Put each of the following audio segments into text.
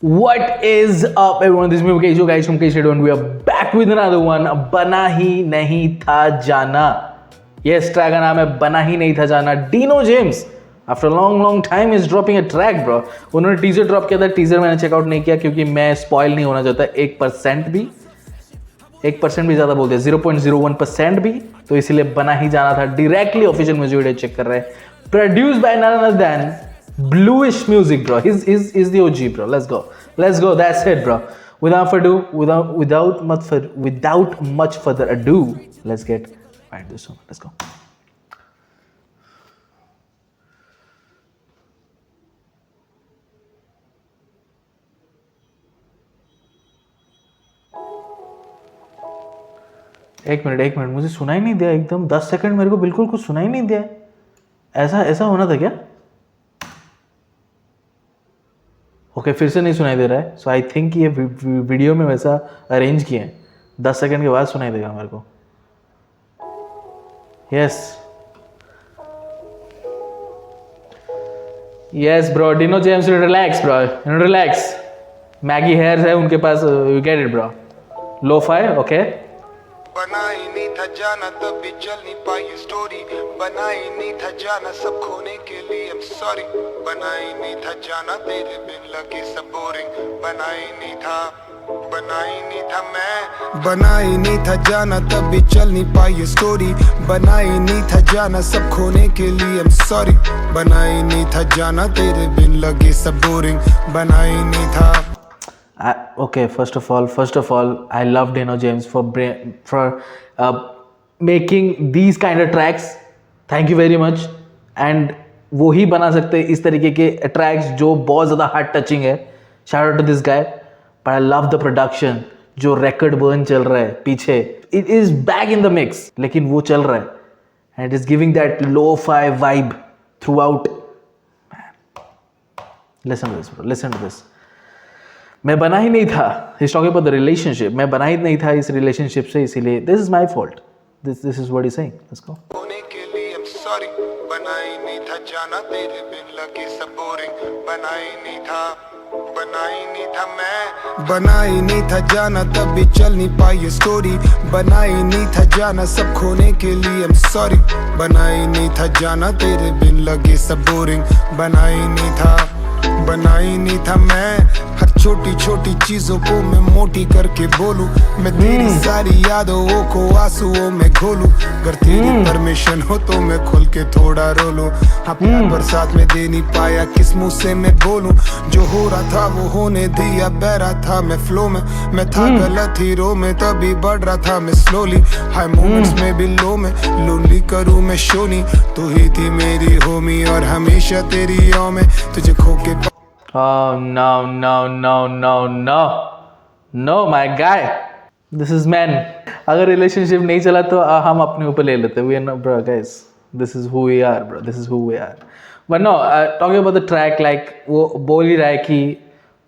What is up, everyone? This is me, Mukesh. So, guys, from Mukesh Redon. We are back with another one. बना ही नहीं था जाना. Yes, track का नाम है बना ही नहीं था जाना. Dino James. After a long time is dropping a track, bro. उन्होंने टीजर ड्रॉप किया था. टीजर मैंने चेकआउट नहीं किया क्योंकि मैं स्पॉइल नहीं होना चाहता 1% भी. 1% भी ज़्यादा बोल दिया. 0.01% भी. तो इसीलिए बना ही जाना था. Directly official music video check कर रहे हैं. Produced by none other than Bluish Music, bro. He's the OG, bro. Let's go. That's it, bro. Without much further ado, let's get right this song. Let's go. एक minute मुझे सुनाई नहीं दिया एकदम 10 second मेरे को बिल्कुल कुछ सुनाई नहीं दिया. ऐसा होना था क्या? ओके, फिर से नहीं सुनाई दे रहा है. सो आई थिंक ये वीडियो में वैसा अरेंज किए हैं. 10 सेकंड के बाद सुनाई देगा मेरे को. Yes bro. Dino James, relax bro, relax. Maggi hairs है उनके पास. You get it bro. Lofi. Okay. बना ही नहीं था जाना तभी चल नहीं पाई स्टोरी. बना ही नहीं था जाना सब खोने के लिए I'm sorry. बना ही नहीं था जाना तेरे बिन लगे सब बोरिंग. बना ही नहीं था मैं. बना ही नहीं था जाना तभी चल नहीं पाई स्टोरी. बना ही नहीं था जाना सब खोने के लिए I'm sorry. बना ही नहीं था जाना तेरे बिन लगे सब बोरिंग. बना ही नहीं था. Okay, first of all, I love Dino James for making these kind of tracks. Thank you very much. And वो ही बना सकते हैं इस तरीके के tracks जो बहुत ज़्यादा हार्ट टचिंग है. Shout out to this guy. But I love the production. जो record burn चल रहा है पीछे. It is back in the mix. लेकिन वो चल रहा है. And it is giving that lo-fi vibe throughout. Man. Listen to this, bro. Listen to this. मैं बना ही नहीं था. He's talking about the relationship. मैं बना ही नहीं था इस relationship से, इसीलिए this is my fault. This is what he's saying. Let's go. होने के लिए I'm sorry. बना ही नहीं था जाना तेरे बिन लगे सब बोरिंग. बना ही नहीं था मैं. बना ही नहीं था जाना तभी चल नहीं पाई स्टोरी. बना ही नहीं था जाना सब खोने के लिए I'm sorry. बना ही नहीं था जाना तेरे बिन लगे सब बोरिंग. बना ही नहीं था. बना ही नहीं था मैं. हर छोटी चीजों को मैं मोटी करके बोलूं. मैं तेरी सारी यादों को आंसुओं में घोलूं. अगर तेरी परमिशन हो तो मैं खुल के थोड़ा रो लूं. हाँ, प्यार बरसात में दे नहीं पाया किस मुंह से मैं बोलूं. जो हो रहा था वो होने दिया. बह रहा था मैं फ्लो में. मैं था गलत हीरो में तभी बढ़ रहा था मैं स्लोली. हाई मोमेंट्स में भी लो में लोनली करूं मैं शोनी. तू ही थी मेरी होमी और हमेशा तेरी याद में तुझे खो के. Oh no, my guy. This is man. अगर रिलेशनशिप नहीं चला तो हम अपने ऊपर ले लेते. We are not, bro, guys. This is who we are, bro. This is who we are. But no, talking about the track, like वो बोल ही रहा है कि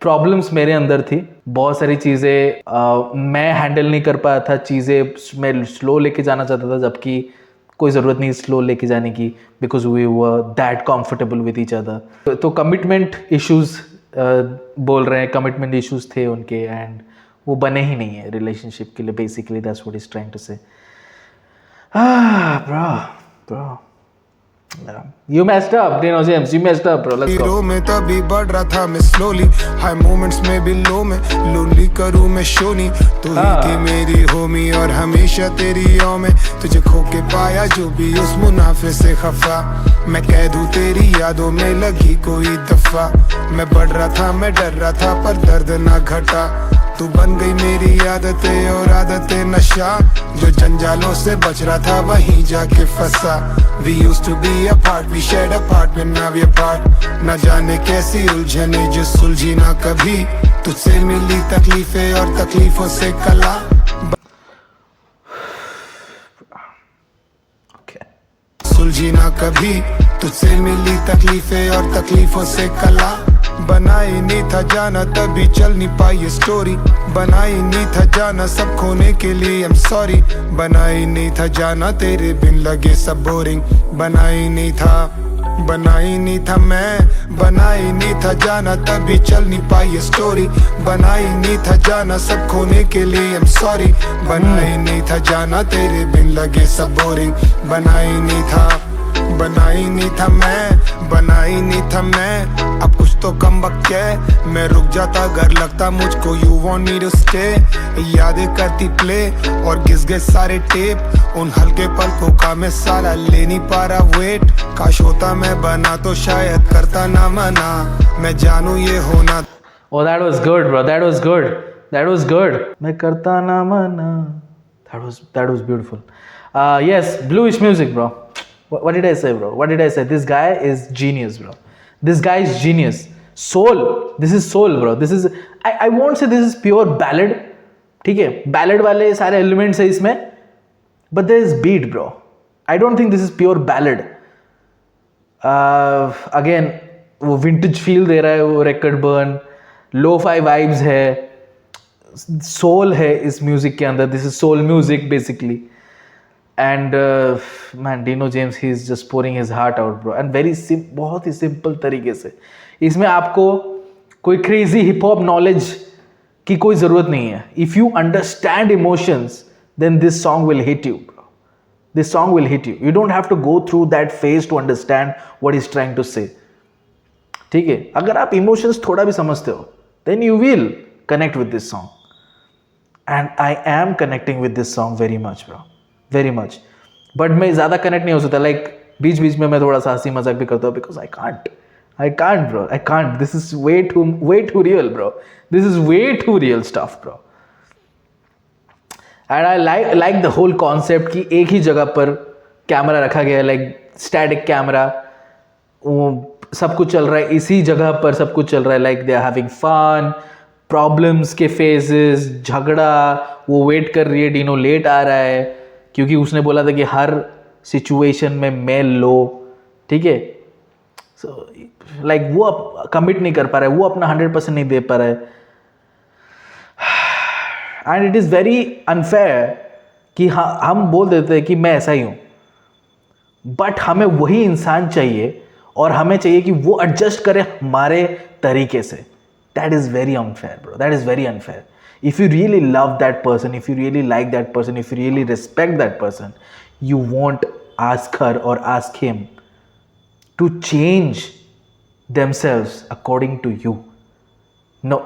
प्रॉब्लम्स मेरे अंदर थी. बहुत सारी चीज़ें मैं हैंडल नहीं कर पाया था. चीज़ें मैं स्लो लेके जाना चाहता था जबकि कोई ज़रूरत नहीं स्लो लेके जाने की. Because we were that comfortable with each other. तो कमिटमेंट इश्यूज बोल रहे हैं. कमिटमेंट इश्यूज थे उनके एंड वो बने ही नहीं है रिलेशनशिप के लिए. Basically that's what is trying to say. Bro You messed up, Dino James. You messed up, bro. Let's go. में तभी बढ़ रहा था मैं स्लोली. हाई मोमेंट्स में भी लो में लोनली करूं मैं शोनी. तू ही थी मेरी होमी और हमेशा तेरी याद में तुझे खो के पाया. जो भी उस मुनाफे से खफा. मैं कह दूं तेरी यादों में लगी कोई दफा. मैं बढ़ रहा था मैं डर रहा था पर दर्द ना घटा. तू बन गई मेरी आदतें और आदतें नशा. जो जंजालों से बच रहा था वहीं जाके फंसा. We used to be apart, we shared apartment, now we apart. न जाने कैसी उलझने जो सुलझी ना कभी. तुझसे मिली तकलीफें और तकलीफों से कला. सुलझी ना कभी. तुझसे मिली तकलीफें और तकलीफों से कला. बना ही नहीं था जाना तभी चल नहीं पाई स्टोरी। बना ही नहीं था जाना सब खोने के लिए I'm sorry। बना ही नहीं था जाना तेरे बिन लगे सब बोरिंग। बना ही नहीं था बना ही नहीं था मैं, बना ही नहीं था जाना, तभी चल नहीं पाई ये स्टोरी। बना ही नहीं था जाना सब खोने के लिए, I'm sorry। बना ही नहीं था जाना तेरे बिन लगे सब बोरिंग। बना ही नहीं था, बना ही नहीं था मैं, बना ही नहीं था मैं। अब कुछ तो कम वक्त है, मैं रुक जाता अगर लगता मुझको you want me to stay। यादें करती प्ले और घिस गए सारे टेप, उन हल्के पलकों का मैं साला ले नहीं पा रहा वेट। काश होता मैं बना तो शायद करता ना मना, मैं जानू ये होना। Oh, that was good, bro. That was good. That was good. मैं करता ना मना. That was beautiful. Yes, bluish music, bro. What did I say, bro? What did I say? This guy is genius, bro. This guy is genius. Soul. This is soul, bro. This is. I won't say this is pure ballad. ठीक है, ballad वाले सारे elements है इसमें. But there is beat, bro. I don't think this is pure ballad. Again, वो vintage feel दे रहा है वो record burn. लो-फाई वाइब्स है, सोल है इस म्यूजिक के अंदर. This is soul music basically. And man, Dino James, he is just pouring his heart out, bro. And बहुत ही सिंपल तरीके से. इसमें आपको कोई क्रेजी हिप हॉप नॉलेज की कोई ज़रूरत नहीं है. If you understand emotions, then this song will hit you, bro. This song will hit you. You don't have to go through that phase to understand what is trying to say. ठीक है, अगर आप emotions थोड़ा भी समझते हो, then you will connect with this song. And I am connecting with this song very much, bro. Very much. But मैं ज़्यादा connect नहीं हो सकता. Like बीच बीच में मैं थोड़ा सा हंसी मजाक भी करता हूँ, because I can't, bro. I can't. This is way too real, bro. This is way too real stuff, bro. And I like the whole concept कि एक ही जगह पर कैमरा रखा गया है, like static कैमरा. वो सब कुछ चल रहा है इसी जगह पर, सब कुछ चल रहा है. Like they are having fun, problems के फेजेस, झगड़ा, वो वेट कर रही है, डीनो लेट आ रहा है क्योंकि उसने बोला था कि हर सिचुएशन में मैं लो. ठीक है, सो लाइक वो अब कमिट नहीं कर पा रहा है, वो अपना 100% नहीं दे पा रहा है. And it is very unfair कि हाँ, हम बोल देते हैं कि मैं ऐसा ही हूँ, बट हमें वही इंसान चाहिए और हमें चाहिए कि वो एडजस्ट करे हमारे तरीके से. That is very unfair, bro. That is very unfair. If you really love that person, if you really like that person, if you really respect that person, you won't ask her और ask him to change themselves according to you. No,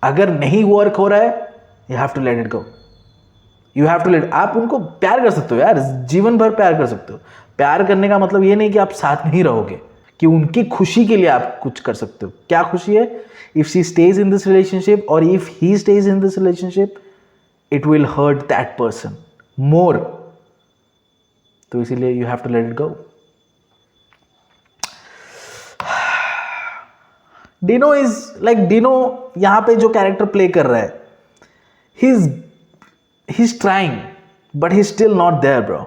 अगर नहीं work हो रहा है, you have to let it go. You have to let. आप उनको प्यार कर सकते हो यार, जीवन भर प्यार कर सकते हो. प्यार करने का मतलब ये नहीं कि आप साथ में ही रहोगे, कि उनकी खुशी के लिए आप कुछ कर सकते हो. क्या खुशी है? If she stays in this relationship और if he stays in this relationship, it will hurt that person more. तो इसीलिए you have to let it go. Dino is like, Dino यहां पे जो कैरेक्टर प्ले कर रहा है, he's trying, but he's still not there, bro.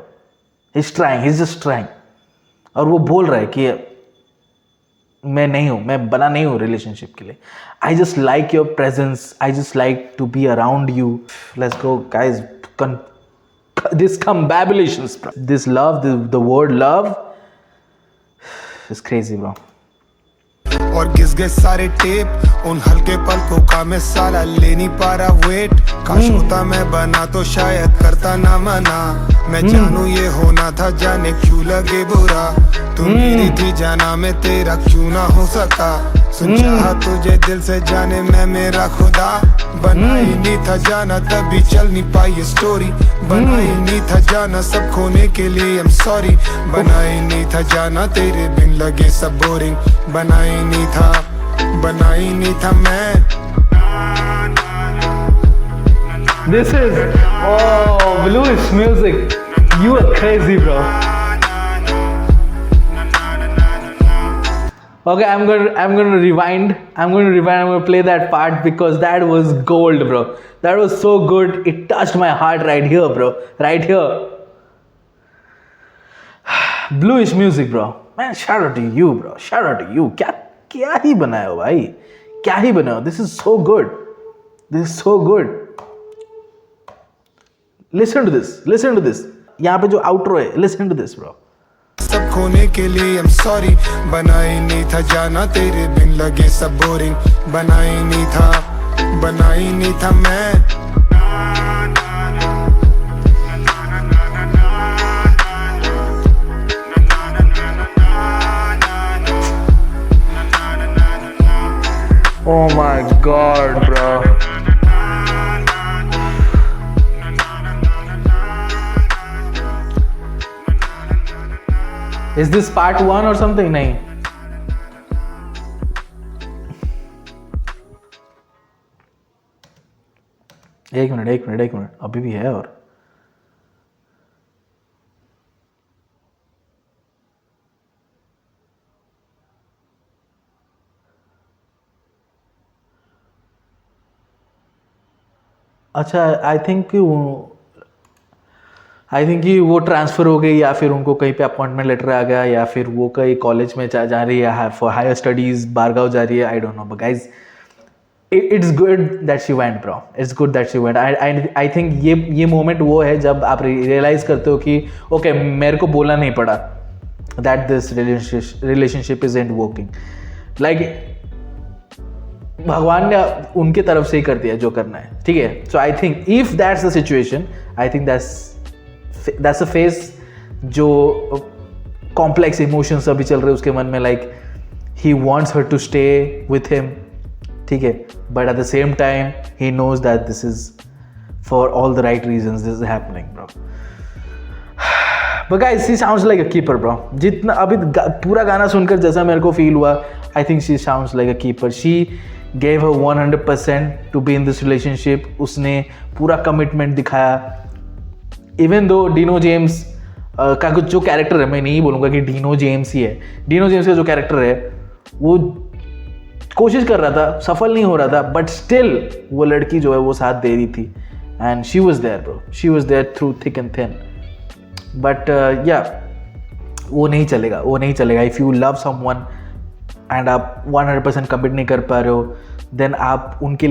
He's trying, he's just trying. और वो बोल रहा है कि मैं नहीं हूँ, मैं बना नहीं हूँ रिलेशनशिप के लिए. I just like your presence, I just like to be around you. Let's go, guys. This combabulations, bro. This love, the word love is crazy, bro. और घिस गए सारे टेप, उन हल्के पलकों का मैं साला ले नहीं पा रहा वेट. काश होता मैं बना तो शायद करता ना मना, मैं जानू ये होना था, जाने क्यों लगे बुरा. तू मेरी थी जाना, मैं तेरा क्यों ना हो सका. सुन चाहा तुझे दिल से, जाने मैं मेरा खुदा. बना ही नहीं था जाना, तभी चल नहीं पाई ये स्टोरी. बना ही नहीं था जाना सब खोने के लिए, I'm sorry. बना ही नहीं था जाना तेरे बिन लगे सब बोरिंग. बना ही नहीं था, बना ही नहीं था मैं. This is bluish music. You are crazy, bro. Okay, I'm gonna rewind. I'm gonna play that part because that was gold, bro. That was so good. It touched my heart right here, bro. Right here. Bluish music, bro. Man, shout out to you, bro. Shout out to you. क्या ही बनाया हो भाई, क्या ही बनाया हो. This is so good. This is so good. Listen to this. Listen to this. यहाँ पे जो outro है, listen to this, bro. सब खोने के लिए I'm sorry। बना ही नहीं था जाना तेरे बिन लगे सब बोरिंग, बना ही नहीं था मैं। Oh my god, bro. Is this part 1 or something? नहीं. एक मिनट अभी भी है और अच्छा आई थिंक कि वो ट्रांसफ़र हो गई या फिर उनको कहीं पे अपॉइंटमेंट लेटर आ गया या फिर वो कहीं कॉलेज में जा रही है फॉर हायर स्टडीज़ बारगांव जा रही है। I don't know but guys it's good that she went bro, it's good that she went. I think ये मोमेंट वो है जब आप रियलाइज़ करते हो कि ओके मेरे को बोलना नहीं पड़ा that this relationship is and working. Like भगवान ने उनके तरफ से ही कर दिया जो करना है, ठीक है। So I think if that's the situation, I think that's a phase जो कॉम्प्लेक्स इमोशंस अभी चल रहे उसके मन में। Like he wants her to stay with him, ठीक है, but at the same time he knows that this is for all the right reasons this is happening bro. But guys, she sounds like a keeper, bro. जितना अभी पूरा गाना सुनकर जैसा मेरे को फील हुआ, I think she sounds like a keeper. She gave her 100% to be in this relationship. उसने पूरा कमिटमेंट दिखाया। Even though डीनो जेम्स का कुछ जो कैरेक्टर है, मैं नहीं बोलूँगा कि डीनो जेम्स ही है, डीनो जेम्स का जो कैरेक्टर है वो कोशिश कर रहा था, सफल नहीं हो रहा था, बट स्टिल वो लड़की जो है वो साथ दे रही थी। And she was there bro, she was there through thick and thin. But या वो नहीं चलेगा। If you love someone and आप 100% कमिट नहीं कर पा रहे हो, देन आप उनके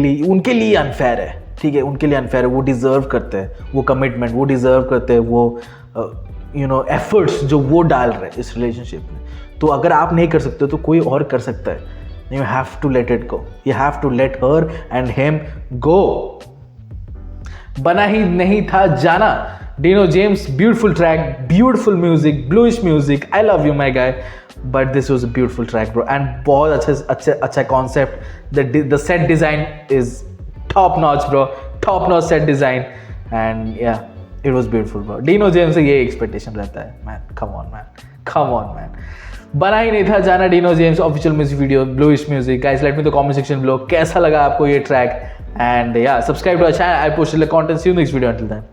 लिए अनफेयर है, ठीक है, उनके लिए अनफेयर है। वो डिज़र्व करते हैं वो कमिटमेंट, वो डिज़र्व करते हैं वो एफर्ट्स जो वो डाल रहे हैं इस रिलेशनशिप में। तो अगर आप नहीं कर सकते तो कोई और कर सकता है। You have to let it go, you have to let her and him go. बना ही नहीं था जाना, Dino James, beautiful track, beautiful music, bluish music. I love you, my guy. But this was a beautiful track, bro. And बहुत अच्छा concept. The set design is top notch, bro. Top notch set design. And yeah, it was beautiful, bro. Dino James से ये expectation रहता है, man. Come on, man. बना ही नहीं था जाना, Dino James official music video, bluish music. Guys, let me know the comment section below. कैसा लगा आपको ये track? And yeah, subscribe to our channel. I post content. See you next video. Until then.